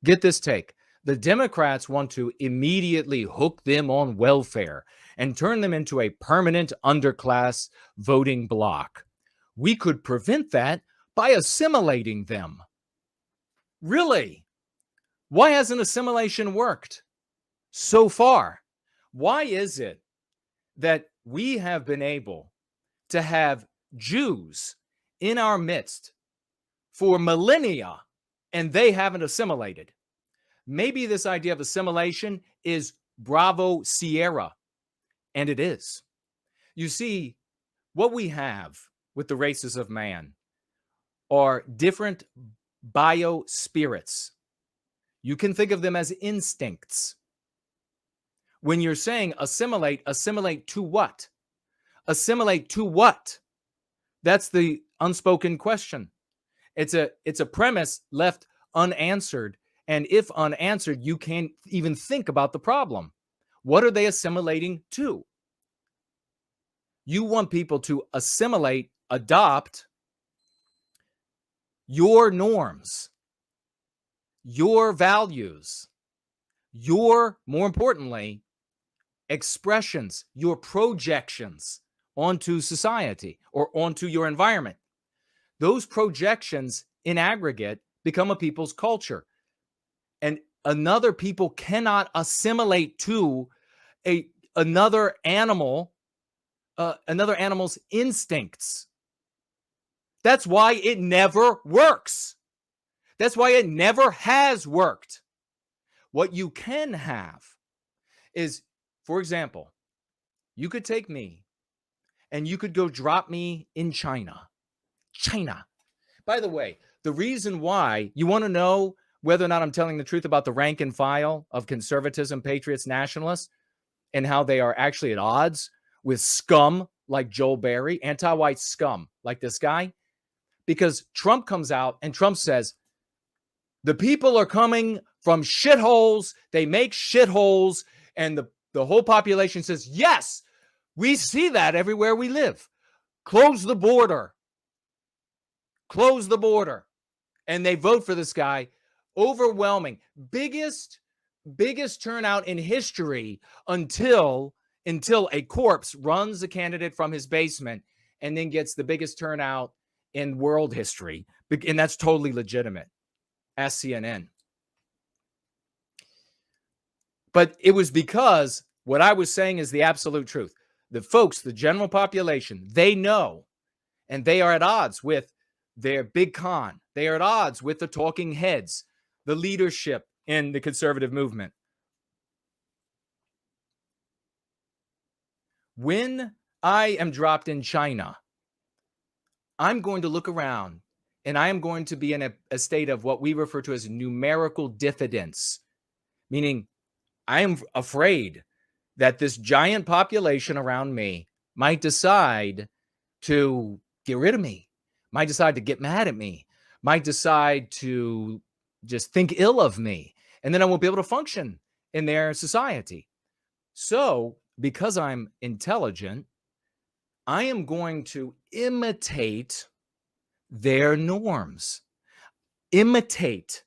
Get this take. The Democrats want to immediately hook them on welfare and turn them into a permanent underclass voting bloc. We could prevent that by assimilating them. Really? Why hasn't assimilation worked so far? Why is it that we have been able to have Jews in our midst for millennia and they haven't assimilated? Maybe this idea of assimilation is Bravo Sierra, and it is. You see, what we have with the races of man are different biospirits. You can think of them as instincts. When you're saying assimilate, assimilate to what? Assimilate to what? That's the unspoken question. It's a premise left unanswered. And if unanswered, you can't even think about the problem. What are they assimilating to? You want people to assimilate, adopt your norms, your values, your, more importantly, expressions, your projections onto society or onto your environment. Those projections in aggregate become a people's culture. And another people cannot assimilate to another animal's instincts. That's why it never works. That's why it never has worked. What you can have is, for example, you could take me and you could go drop me in China. By the way, the reason why you want to know whether or not I'm telling the truth about the rank and file of conservatism, patriots, nationalists, and how they are actually at odds with scum like Joel Berry, anti-white scum like this guy, because Trump comes out and Trump says, the people are coming from shitholes. They make shitholes. And the whole population says, yes, we see that everywhere we live. Close the border. Close the border. And they vote for this guy. Overwhelming. Biggest turnout in history until a corpse runs a candidate from his basement and then gets the biggest turnout in world history. And that's totally legitimate. Ask CNN. But it was because what I was saying is the absolute truth. The folks, the general population, they know, and they are at odds with their big con. They are at odds with the talking heads, the leadership in the conservative movement. When I am dropped in China, I'm going to look around and I am going to be in a state of what we refer to as numerical diffidence, meaning I am afraid that this giant population around me might decide to get rid of me, might decide to get mad at me, might decide to just think ill of me, and then I won't be able to function in their society. So, because I'm intelligent, I am going to imitate their norms, imitate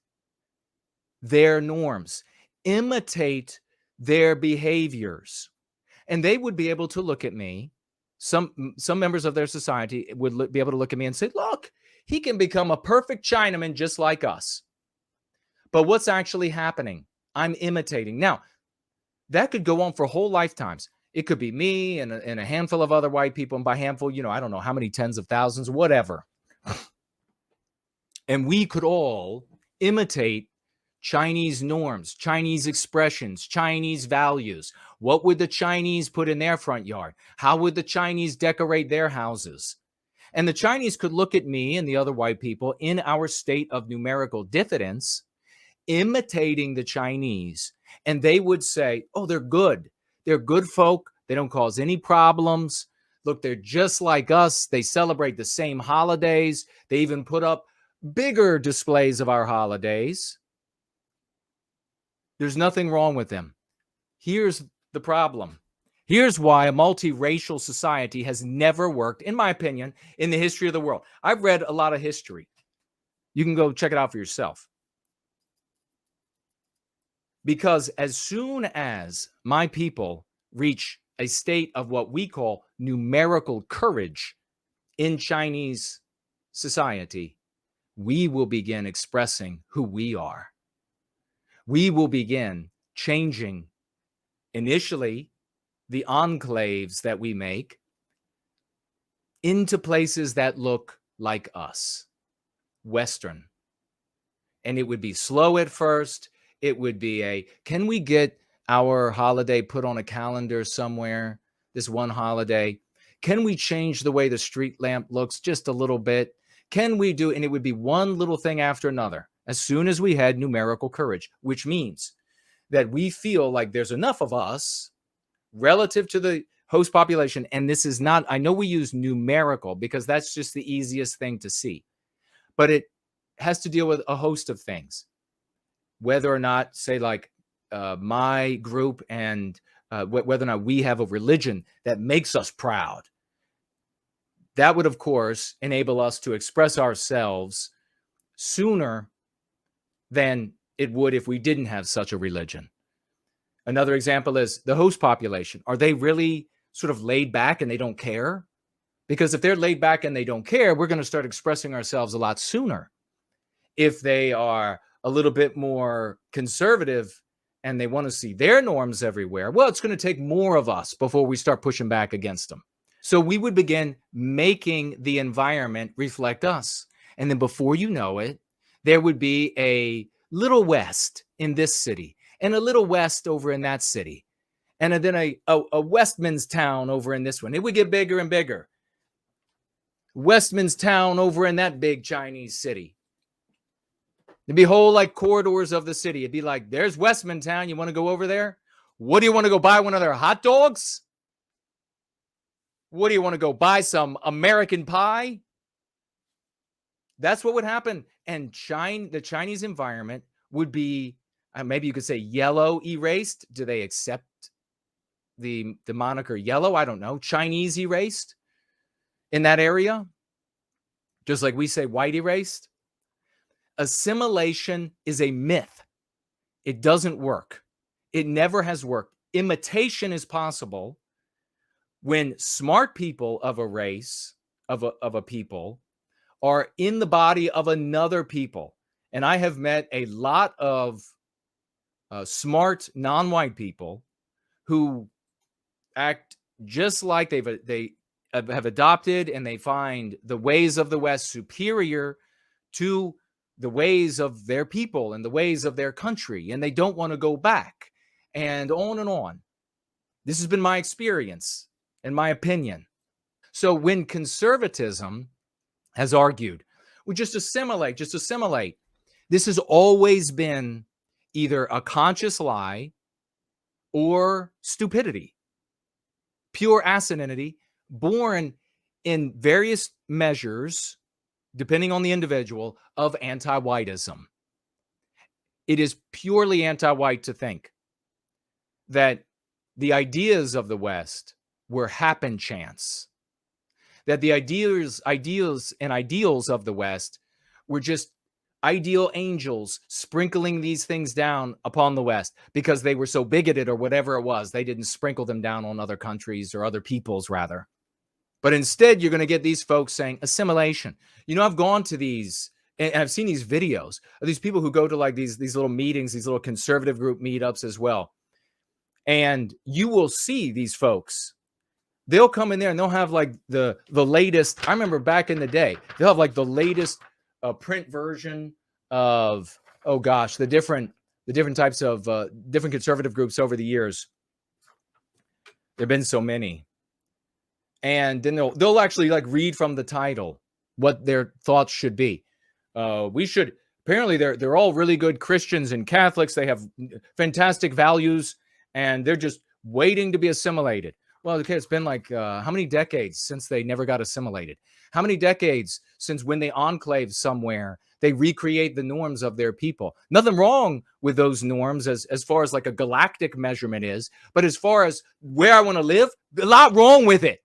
their norms, imitate their behaviors. And they would be able to look at me. Some members of their society would be able to look at me and say, look, he can become a perfect Chinaman just like us. But what's actually happening? I'm imitating. Now, that could go on for whole lifetimes. It could be me and a handful of other white people. And by handful, I don't know how many tens of thousands, whatever. And we could all imitate Chinese norms, Chinese expressions, Chinese values. What would the Chinese put in their front yard? How would the Chinese decorate their houses? And the Chinese could look at me and the other white people in our state of numerical diffidence, imitating the Chinese. And they would say, oh, they're good. They're good folk. They don't cause any problems. Look, they're just like us. They celebrate the same holidays. They even put up bigger displays of our holidays. There's nothing wrong with them. Here's the problem. Here's why a multiracial society has never worked, in my opinion, in the history of the world. I've read a lot of history. You can go check it out for yourself. Because as soon as my people reach a state of what we call numerical courage in Chinese society, we will begin expressing who we are. We will begin changing initially the enclaves that we make into places that look like us, Western. And it would be slow at first. It would be can we get our holiday put on a calendar somewhere, this one holiday? Can we change the way the street lamp looks just a little bit? Can we do, and it would be one little thing after another, as soon as we had numerical courage, which means that we feel like there's enough of us relative to the host population. And this is not, I know we use numerical because that's just the easiest thing to see, but it has to deal with a host of things, whether or not, say, like my group and whether or not we have a religion that makes us proud. That would, of course, enable us to express ourselves sooner than it would if we didn't have such a religion. Another example is the host population. Are they really sort of laid back and they don't care? Because if they're laid back and they don't care, we're going to start expressing ourselves a lot sooner. If they are a little bit more conservative and they want to see their norms everywhere, well, it's going to take more of us before we start pushing back against them. So we would begin making the environment reflect us. And then before you know it, there would be a little west in this city and a little west over in that city. And then a Westman's town over in this one. It would get bigger and bigger. Westman's town over in that big Chinese city. There'd be whole like corridors of the city. It'd be like, there's Westman town. You want to go over there? What do you want to go buy? One of their hot dogs? What do you want to go buy? Some American pie? That's what would happen. And the Chinese environment would be, maybe you could say, yellow erased. Do they accept the moniker yellow? I don't know. Chinese erased in that area, just like we say white erased. Assimilation is a myth. It doesn't work. It never has worked. Imitation is possible when smart people of a race, of a people, are in the body of another people. And I have met a lot of smart non-white people who act just like they have adopted, and they find the ways of the West superior to the ways of their people and the ways of their country, and they don't want to go back, and on and on. This has been my experience and my opinion. So when conservatism has argued, we just assimilate. This has always been either a conscious lie or stupidity, pure asininity, born in various measures, depending on the individual, of anti-whitism. It is purely anti-white to think that the ideas of the West were happen chance, that the ideals and ideals of the West were just ideal angels sprinkling these things down upon the West because they were so bigoted or whatever it was. They didn't sprinkle them down on other countries or other peoples, rather. But instead, you're going to get these folks saying assimilation. You know, I've gone to these, and I've seen these videos of these people who go to like these little meetings, these little conservative group meetups as well. And you will see these folks. They'll come in there and they'll have like the latest. I remember back in the day, they'll have like the latest print version of, oh gosh, the different types of different conservative groups over the years. There've been so many. And then they'll actually like read from the title what their thoughts should be. We should, apparently they're all really good Christians and Catholics. They have fantastic values and they're just waiting to be assimilated. Well, okay, it's been like how many decades since they never got assimilated? How many decades since when they enclave somewhere, they recreate the norms of their people? Nothing wrong with those norms as far as like a galactic measurement is, but as far as where I want to live, a lot wrong with it.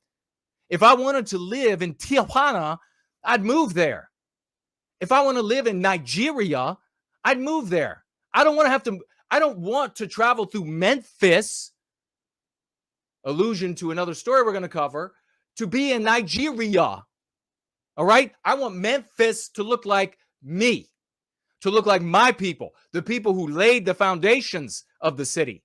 If I wanted to live in Tijuana, I'd move there. If I want to live in Nigeria, I'd move there. I don't want to have to, I don't want to travel through Memphis, allusion to another story we're going to cover, to be in Nigeria. All right? I want Memphis to look like me, to look like my people, the people who laid the foundations of the city.